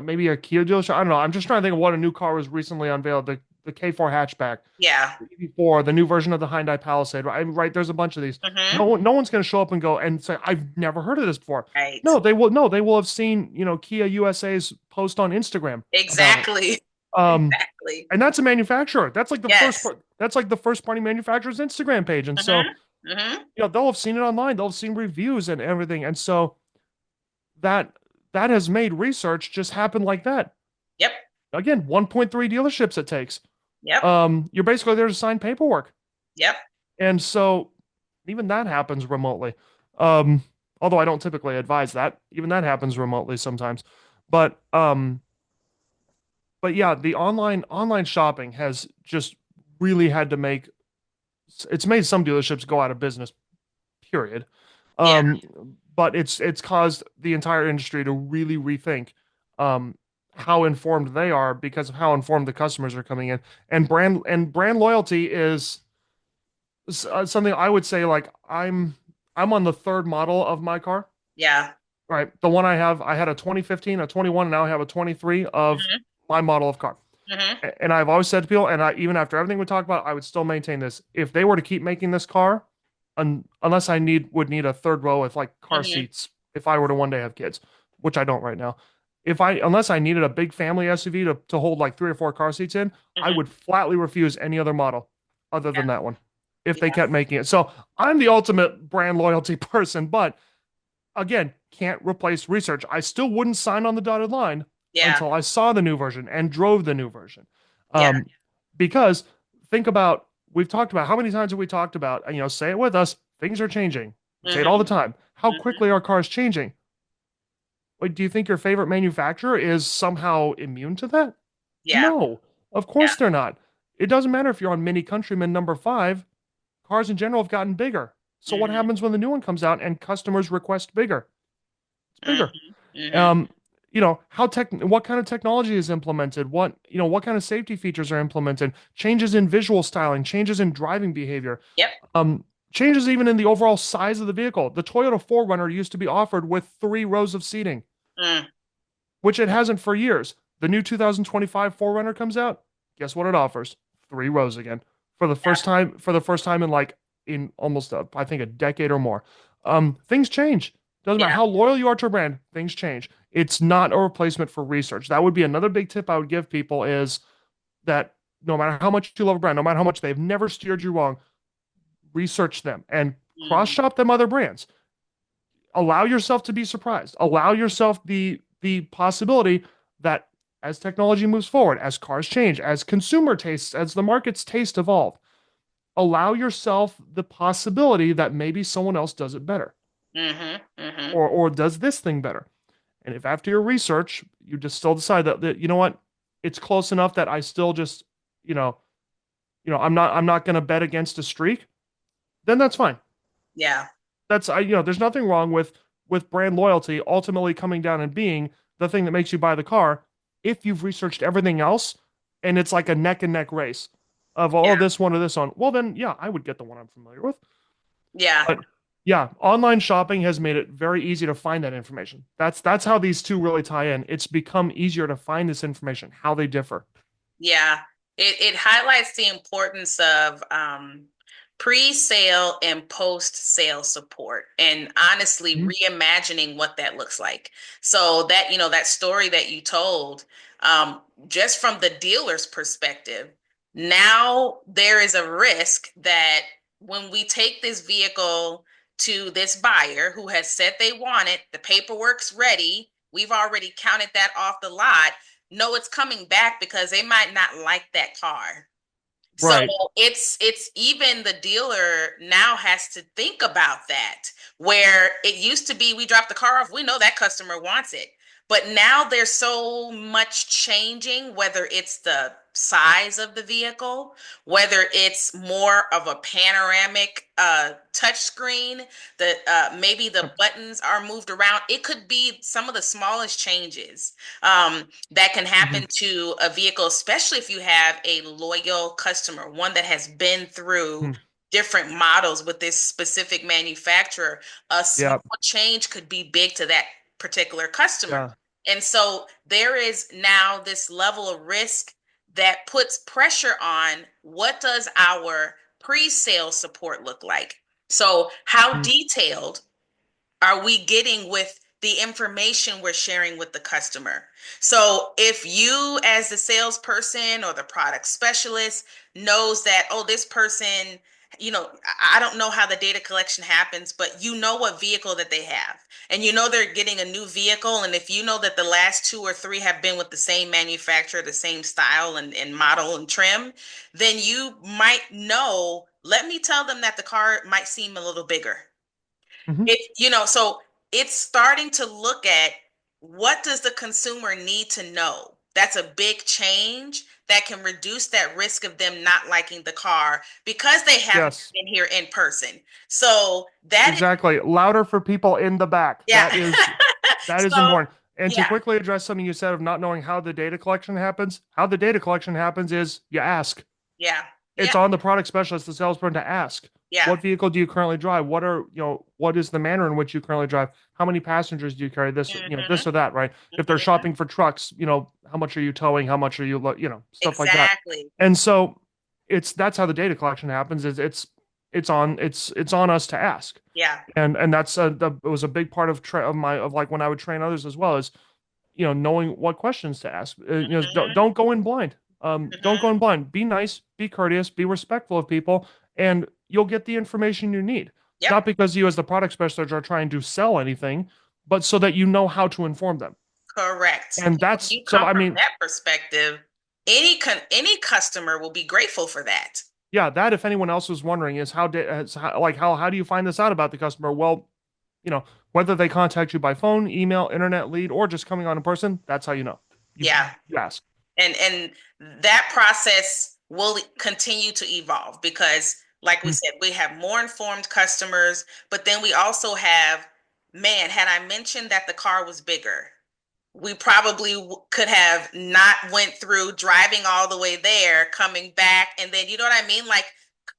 maybe a Kia dealership. I don't know. I'm just trying to think of what a new car was recently unveiled. The K4 hatchback, Yeah. the EV4, the new version of the Hyundai Palisade. Right, there's a bunch of these. Mm-hmm. No one's going to show up and go and say, "I've never heard of this before." Right. No, they will. No, they will have seen Kia USA's post on Instagram. Exactly. Exactly. And that's a manufacturer. That's like the Yes. That's like the first party manufacturer's Instagram page, and so Mm-hmm. Mm-hmm. they'll have seen it online. They'll have seen reviews and everything, and so that has made research just happen like that. Yep. Again, 1.3 dealerships it takes. Yep. You're basically there to sign paperwork. Yep. And so even that happens remotely. Although I don't typically advise that. Even that happens remotely sometimes. But yeah, the online shopping has just really had to it's made some dealerships go out of business, period. Yeah. But it's caused the entire industry to really rethink how informed they are because of how informed the customers are coming in. And brand loyalty is something I would say, like I'm on the third model of my car. Yeah. Right. The one I had a 2015, a 21, and now I have a 23 of Mm-hmm. my model of car. Mm-hmm. And I've always said to people, and even after everything we talked about, I would still maintain this. If they were to keep making this car, unless I would need a third row with like car Mm-hmm. seats, if I were to one day have kids, which I don't right now, unless I needed a big family SUV to hold like 3 or 4 car seats in, I Hmm. would flatly refuse any other model other Yeah. than that one if they Yeah. kept making it. So I'm the ultimate brand loyalty person, but again, can't replace research. I still wouldn't sign on the dotted line Yeah. until I saw the new version and drove the new version. Yeah. Um, because think about, we've talked about how many times have we talked about, and say it with us, things are changing. We say it all the Hmm. time. How Hmm. quickly are cars changing? Like, do you think your favorite manufacturer is somehow immune to that? Yeah. No, of Yeah. course they're not. It doesn't matter if you're on Mini Countryman number 5, cars in general have gotten bigger. So what Hmm. happens when the new one comes out and customers request bigger? It's Hmm. bigger. Hmm. Um, what kind of technology is implemented? What kind of safety features are implemented? Changes in visual styling, changes in driving behavior, Yep. um, changes even in the overall size of the vehicle. The Toyota 4Runner used to be offered with 3 rows of seating, Mm. which it hasn't for years. The new 2025 4Runner comes out. Guess what it offers? 3 rows again for the Yeah. first time. For the first time in almost I think a decade or more. Things change. Doesn't matter Yeah. how loyal you are to a brand. Things change. It's not a replacement for research. That would be another big tip I would give people is that no matter how much you love a brand, no matter how much they've never steered you wrong, research them and cross Mhm. shop them other brands. Allow yourself to be surprised. Allow yourself the possibility that as technology moves forward, as cars change, as consumer tastes, as the market's taste evolve, allow yourself the possibility that maybe someone else does it better Mhm. Mhm. or does this thing better. And if after your research you just still decide that you know what, it's close enough that I still just, you know, I'm not going to bet against a streak, then that's fine. Yeah. There's nothing wrong with brand loyalty ultimately coming down and being the thing that makes you buy the car if you've researched everything else and it's like a neck and neck race of Yeah. this one or this one. Well, then yeah, I would get the one I'm familiar with. Yeah. But yeah, online shopping has made it very easy to find that information. That's how these two really tie in. It's become easier to find this information, how they differ. Yeah. It highlights the importance of pre-sale and post-sale support and honestly Mhm. reimagining what that looks like. So that, that story that you told, just from the dealer's perspective, now there is a risk that when we take this vehicle to this buyer who has said they want it, the paperwork's ready, we've already counted that off the lot. No, it's coming back because they might not like that car. So Right. it's even the dealer now has to think about that. Where it used to be we drop the car off, we know that customer wants it. But now there's so much changing, whether it's the size of the vehicle, whether it's more of a panoramic touch screen, that maybe the buttons are moved around. It could be some of the smallest changes that can Mhm. happen to a vehicle, especially if you have a loyal customer, one that has been through Mhm. different models with this specific manufacturer. A small Yeah. change could be big to that particular customer. Yeah. And so there is now this level of risk that puts pressure on what does our pre-sale support look like? So how Mhm. detailed are we getting with the information we're sharing with the customer? So if you as the salesperson or the product specialist knows that, oh, this person, I don't know how the data collection happens, but you know what vehicle that they have. And you know they're getting a new vehicle. And if you know that the last 2 or 3 have been with the same manufacturer, the same style and model and trim, then you might know, let me tell them that the car might seem a little bigger. Mhm. So it's starting to look at what does the consumer need to know. That's a big change that can reduce that risk of them not liking the car because they haven't Yes. been here in person. So that is, Exactly. Louder for people in the back. yeah. That is So important. And to yeah, quickly address something you said of not knowing how the data collection happens, how the data collection happens is you ask. yeah, yeah, It's on the product specialist, the salesperson to ask, yeah. what vehicle do you currently drive? What is the manner in which you currently drive? How many passengers do you carry? Hmm. This or that, right? If they're Hmm. shopping for trucks, how much are you towing? How much are you, stuff like that. Exactly. And so that's how the data collection happens is it's it's on us to ask. Yeah. And it was a big part of like when I would train others as well, is knowing what questions to ask. Hmm. Don't go in blind. Don't go Hmm. in blind. Be nice, be courteous, be respectful of people, and you'll get the information you need. Yep. Not because you, as the product specialist, are trying to sell anything, but so that you know how to inform them. Correct. And When that's you so. come I from mean, that perspective, any customer will be grateful for that. yeah, that if anyone else was wondering is how do you find this out about the customer? Well, whether they contact you by phone, email, internet lead, or just coming on in person, that's how you know. Yeah. You ask. And that process will continue to evolve because, like we Mm. said, we have more informed customers, but then we also have, man, had I mentioned that the car was bigger, we probably could have not went through driving all the way there, coming back, and then, you know what I mean? Like,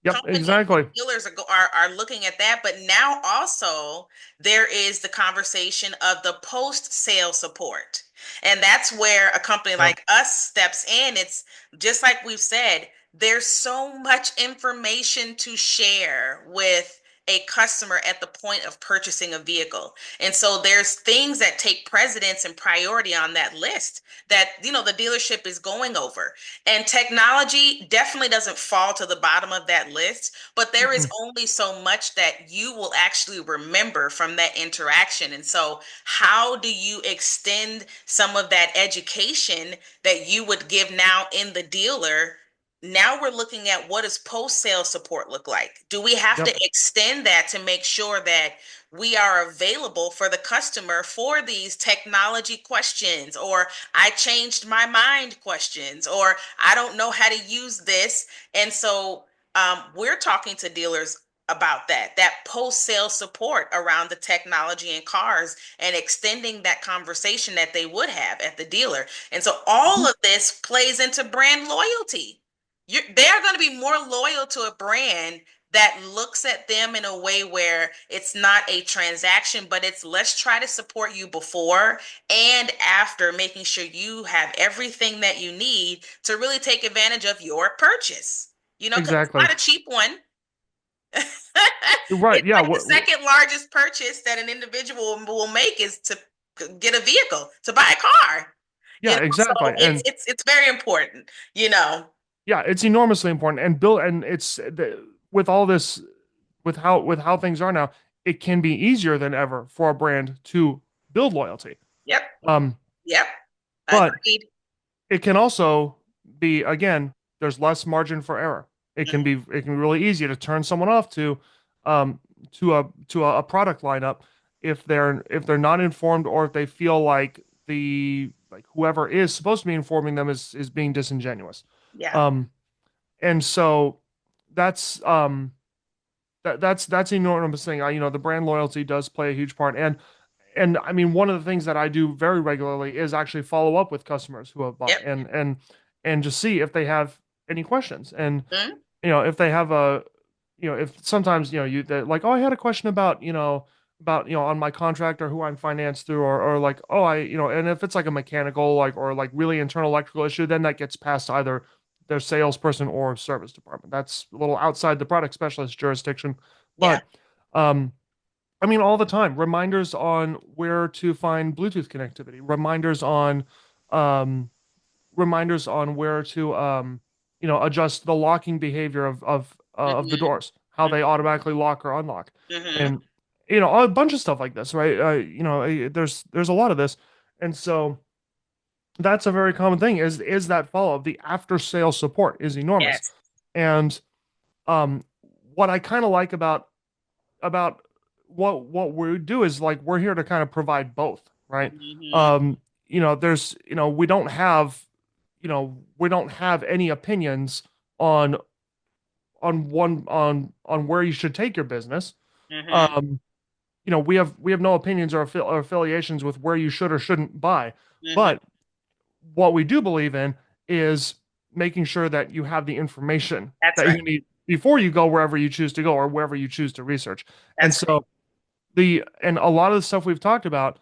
Yep, companies and exactly. dealers are looking at that, but now also there is the conversation of the post sale support, and that's where a company Yep. like us steps in. It's just like we've said, there's so much information to share with a customer at the point of purchasing a vehicle. And so there's things that take precedence and priority on that list that, the dealership is going over. And technology definitely doesn't fall to the bottom of that list, but there is Mm-mm. only so much that you will actually remember from that interaction. And so, how do you extend some of that education that you would give now in the dealer? Now we're looking at, what does post-sale support look like? Do we have to Yep. extend that to make sure that we are available for the customer for these technology questions, or I changed my mind questions, or I don't know how to use this? And so, we're talking to dealers about that post-sale support around the technology in cars, and extending that conversation that they would have at the dealer. And so all Mhm. of this plays into brand loyalty. They are going to be more loyal to a brand that looks at them in a way where it's not a transaction, but it's, let's try to support you before and after, making sure you have everything that you need to really take advantage of your purchase. Because it's Exactly. not a cheap one. Right. It's Yeah. like the second largest purchase that an individual will make is to get a vehicle, to buy a car. Yeah, So exactly. it's And it's it's very important, you know. yeah, it's enormously important. And with all this, with how things are now, it can be easier than ever for a brand to build loyalty. Yep. Um, Yep. but Agreed. it can also be, again, there's less margin for error. It can be really easy to turn someone off um to a product lineup if they're not informed, or if they feel like whoever is supposed to be informing them is being disingenuous. Yeah. Um and so that's that's an enormous thing. The brand loyalty does play a huge part. And I mean, one of the things that I do very regularly is actually follow up with customers who have bought, Yep. and just see if they have any questions. And Mhm. if they have if sometimes they're like, oh, I had a question about on my contract, or who I'm financed through, or like, oh, and if it's like a mechanical, like, or like really internal electrical issue, then that gets passed to either their salesperson or service department. That's a little outside the product specialist jurisdiction. Yeah. But um I mean, all the time, reminders on where to find Bluetooth connectivity, um, reminders on where to, adjust the locking behavior of the Hmm. doors, how they automatically lock or unlock, Hmm. and a bunch of stuff like this, right? There's a lot of this, and so that's a very common thing. Is that follow up? The after sale support is enormous, Yes. and um, what I kind of like about what we do is, like, we're here to kind of provide both, right? Hmm. um there's we don't have any opinions on on where you should take your business. Hmm. um we have no opinions or affiliations with where you should or shouldn't buy. Hmm. But what we do believe in is making sure that you have the information That's that right. you need before you go wherever you choose to go, or wherever you choose to research. And That's right. so and a lot of the stuff we've talked about,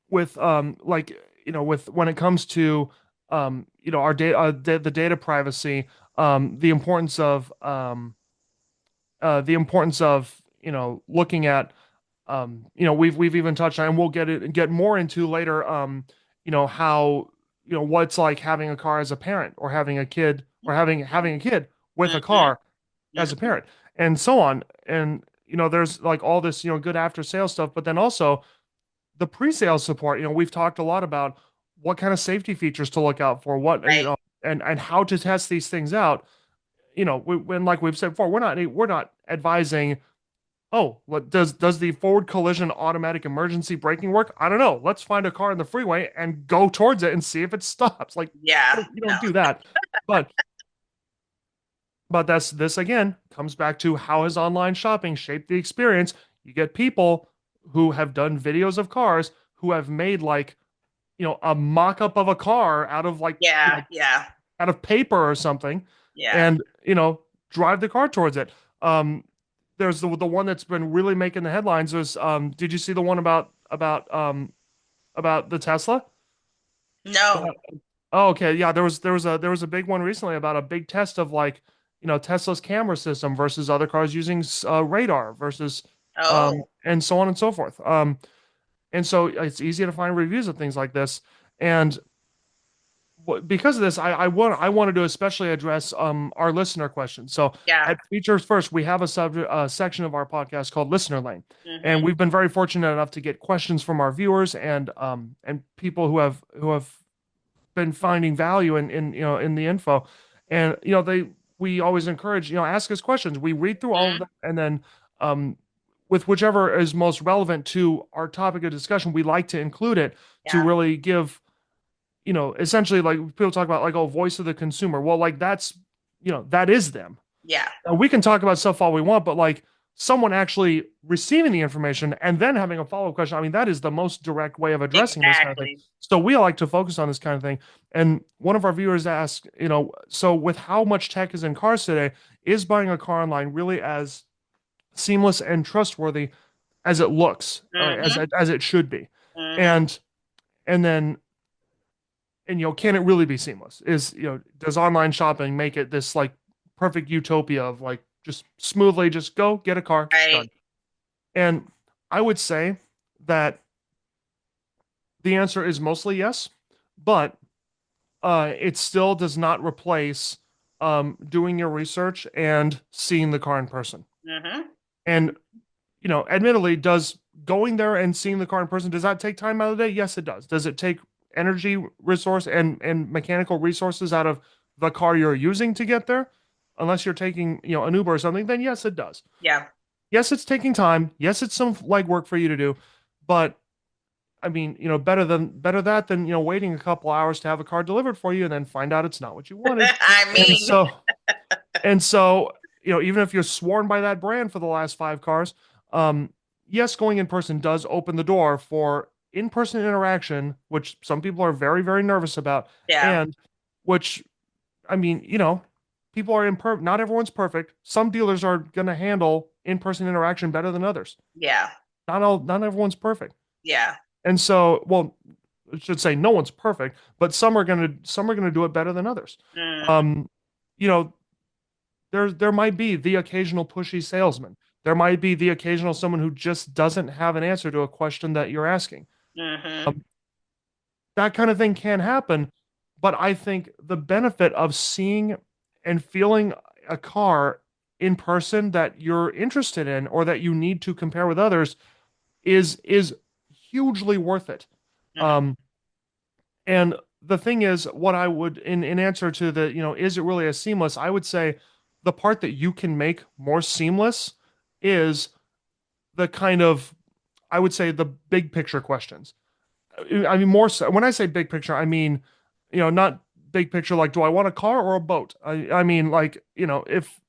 with like with when it comes to our data, the data privacy, the importance of the importance of, looking at, we've even touched on, and we'll get more into later, how, what's like having a car as a parent, or having a kid, or having a kid with a Mm-hmm. car as a Mm-hmm. parent, and so on. And, there's like all this, good after sales stuff, but then also the pre-sale support. We've talked a lot about what kind of safety features to look out for, Right. and how to test these things out. When, like we've said before, we're not advising, oh, what does the forward collision automatic emergency braking work? I don't know. Let's find a car in the freeway and go towards it and see if it stops. Like, Yeah. you No. don't do that. But this again comes back to, how has online shopping shaped the experience? You get people who have done videos of cars, who have made like, a mock-up of a car out of like, Yeah. Yeah. out of paper or something, Yeah. and, drive the car towards it. Um, there's the one that's been really making the headlines. There's, did you see the one about the Tesla? No. Oh, okay. Yeah, there was a big one recently about a big test of, like, Tesla's camera system versus other cars using radar versus, Oh. and so on and so forth. And so it's easy to find reviews of things like this. And because of this, I wanted to especially address our listener questions. So Yeah. at Features First, we have a section of our podcast called Listener Lane, and Mm-hmm. we've been very fortunate enough to get questions from our viewers, and people who have been finding value in the info. And, we always encourage, ask us questions. We read through all of Mm-hmm. them, and then, um with whichever is most relevant to our topic of discussion, we like to include it, to Yeah. really give, essentially, like, people talk about, like, oh, voice of the consumer. Well, like, that is them. Yeah. Now, we can talk about stuff all we want, but, like, someone actually receiving the information and then having a follow-up question, I mean, that is the most direct way of addressing this kind of thing. Exactly. So we like to focus on this kind of thing. And one of our viewers asked, so with how much tech is in cars today, is buying a car online really as seamless and trustworthy as it looks, or as Mm-hmm. as it should be? Mm-hmm. And then, can it really be seamless? Does online shopping make it this, like, perfect utopia of, like, just smoothly just go get a car, Right. done? And I would say that the answer is mostly yes, but it still does not replace doing your research and seeing the car in person. Mm-hmm. And, admittedly, does going there and seeing the car in person, does that take time out of the day? Yes, it does. Does it take energy, resource, and mechanical resources out of the car you're using to get there? Unless you're taking, an Uber or something, then yes, it does. Yeah. Yes, it's taking time. Yes, it's some legwork for you to do, but I mean, better that than, waiting a couple hours to have a car delivered for you and then find out it's not what you wanted. I And mean, so and so, even if you're sworn by that brand for the last five cars, yes, going in person does open the door for in-person interaction, which some people are very, very nervous about, yeah. and which, I mean, people are imperfect. Not everyone's perfect. Some dealers are going to handle in-person interaction better than others. Yeah. Not everyone's perfect. Yeah. And so, well, I should say no one's perfect, but some are gonna do it better than others. Mm-hmm. Um, you know, there might be the occasional pushy salesman. There might be the occasional someone who just doesn't have an answer to a question that you're asking. Mm-hmm. Um, that kind of thing can happen, but I think the benefit of seeing and feeling a car in person that you're interested in, or that you need to compare with others, is hugely worth it. Mm-hmm. Um, and the thing is, what I would, in answer to the, is it really as seamless? I would say the part that you can make more seamless is the kind of, I would say, the big picture questions. I mean, more so, when I say big picture, I mean, not big picture like, do I want a car or a boat? I mean, like, if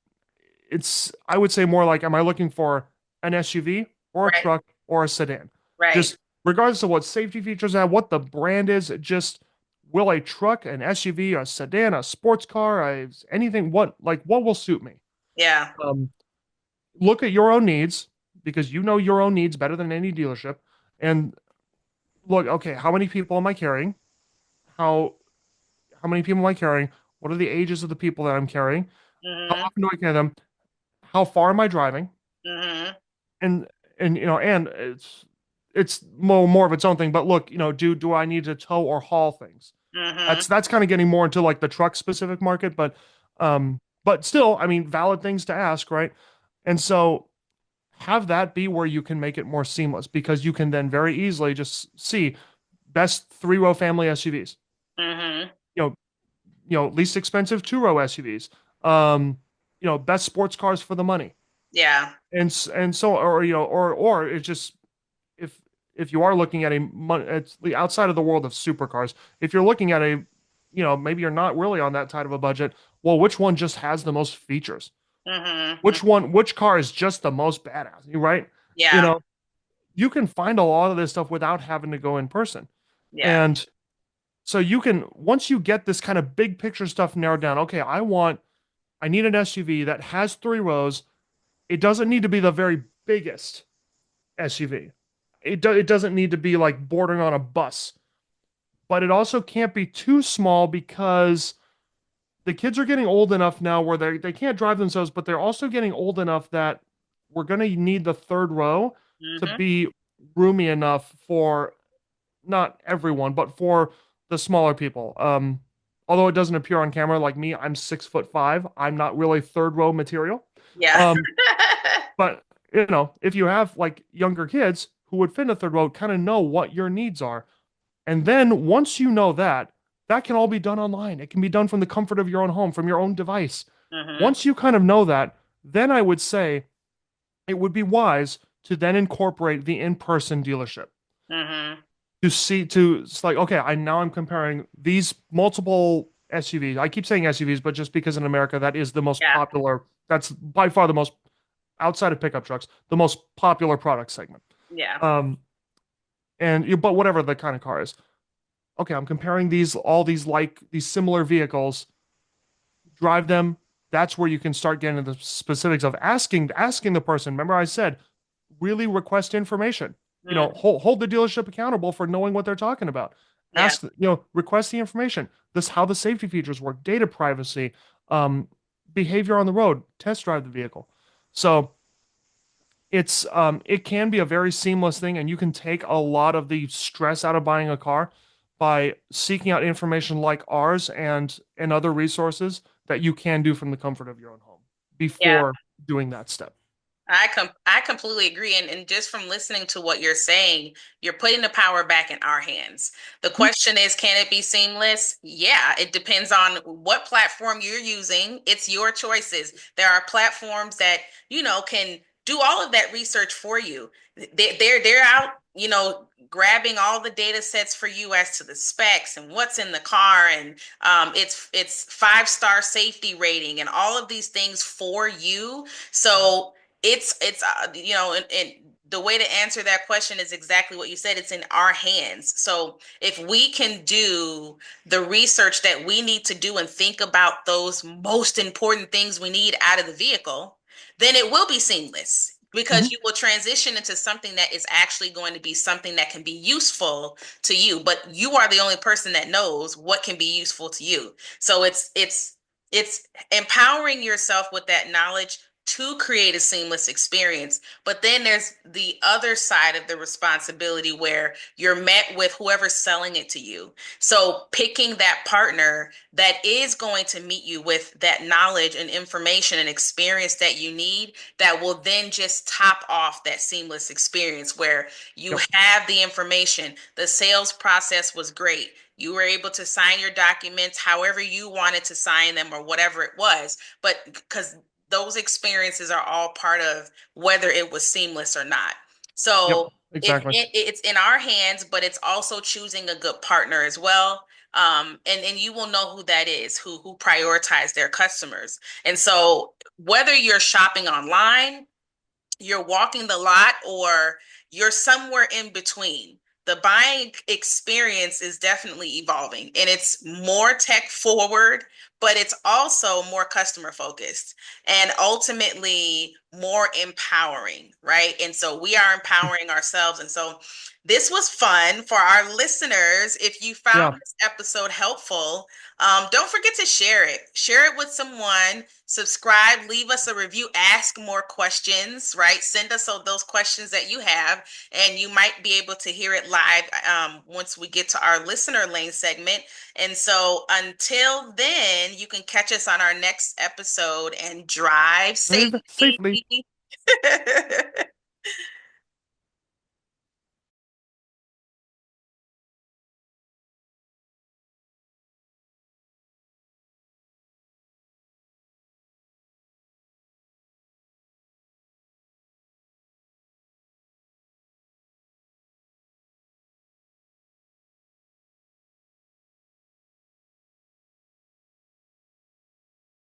it's, I would say more like, am I looking for an SUV or a Right. truck or a sedan? Right. Just regardless of what safety features have, what the brand is, just, will a truck, an SUV, a sedan, a sports car, anything, what will suit me? Yeah. Um, Look at your own needs, because you know your own needs better than any dealership. And look, okay, how many people am I carrying? How how many people am I carrying? What are the ages of the people that I'm carrying? How Mm-hmm. often do I carry them? how far am I driving? Mm-hmm. And and it's more of its own thing. But look, do I need to tow or haul things? Mm-hmm. That's kind of getting more into like the truck specific market, but still, I mean, valid things to ask, right? And so have that be where you can make it more seamless because you can then very easily just see best three-row family SUVs, Mm-hmm. you know, least expensive two-row SUVs, um, best sports cars for the money. Yeah. And so, or or it's just, if you are looking at it's the outside of the world of supercars, if you're looking at maybe you're not really on that tight of a budget, well, which one just has the most features? Mm-hmm. Which car is just the most badass, right? you Yeah. know you can find a lot of this stuff without having to go in person. Yeah. And so you can, once you get this kind of big picture stuff narrowed down, okay, I need an SUV that has three rows. It doesn't need to be the very biggest SUV. It doesn't need to be like bordering on a bus, but it also can't be too small because the kids are getting old enough now where they can't drive themselves, but they're also getting old enough that we're going to need the third row to Mm-hmm. be roomy enough for not everyone, but for the smaller people. Although it doesn't appear on camera, like me, I'm 6'5". I'm not really third row material. Yeah. Um, but if you have like younger kids who would fit in a third row, kind of know what your needs are. And then once you know that, that can all be done online. It can be done from the comfort of your own home, from your own device. Mm-hmm. Once you kind of know that, then I would say it would be wise to then incorporate the in-person dealership Mm-hmm. it's like, okay, I'm comparing these multiple SUVs. I keep saying SUVs, but just because in America that is the most Yeah. popular, that's by far the most, outside of pickup trucks, the most popular product segment. Yeah. Um, but whatever the kind of car is, okay, I'm comparing all these like these similar vehicles, drive them. That's where you can start getting into the specifics of asking the person. Remember, I said really request information. Mm. Hold the dealership accountable for knowing what they're talking about. Yeah. Request the information. This how the safety features work, data privacy, um, behavior on the road, test drive the vehicle. So it can be a very seamless thing, and you can take a lot of the stress out of buying a car by seeking out information like ours and other resources that you can do from the comfort of your own home Yeah. before doing that step. I completely agree. And just from listening to what you're saying, you're putting the power back in our hands. The Mhm. question is, can it be seamless? Yeah, it depends on what platform you're using. It's your choices. There are platforms that, can do all of that research for you. They're out, grabbing all the data sets for you as to the specs and what's in the car, and it's 5-star safety rating and all of these things for you. So and the way to answer that question is exactly what you said. It's in our hands. So if we can do the research that we need to do and think about those most important things we need out of the vehicle, then it will be seamless because Mhm. you will transition into something that is actually going to be something that can be useful to you. But you are the only person that knows what can be useful to you. So it's empowering yourself with that knowledge to create a seamless experience. But then there's the other side of the responsibility where you're met with whoever's selling it to you. So picking that partner that is going to meet you with that knowledge and information and experience that you need, that will then just top off that seamless experience where you Yep. have the information. The sales process was great. You were able to sign your documents however you wanted to sign them or whatever it was. But because those experiences are all part of whether it was seamless or not. Yep. So Exactly. it's in our hands, but it's also choosing a good partner as well. And you will know who that is, who prioritize their customers. And so whether you're shopping online, you're walking the lot, or you're somewhere in between, the buying experience is definitely evolving and it's more tech forward, but it's also more customer focused and ultimately more empowering, right? And so we are empowering ourselves. And so this was fun for our listeners. If you found Yeah. this episode helpful, don't forget to share it. Share it with someone. Subscribe, leave us a review, ask more questions, right? Send us those questions that you have, and you might be able to hear it live once we get to our listener lane segment. And so until then, you can catch us on our next episode and drive Safely. safely.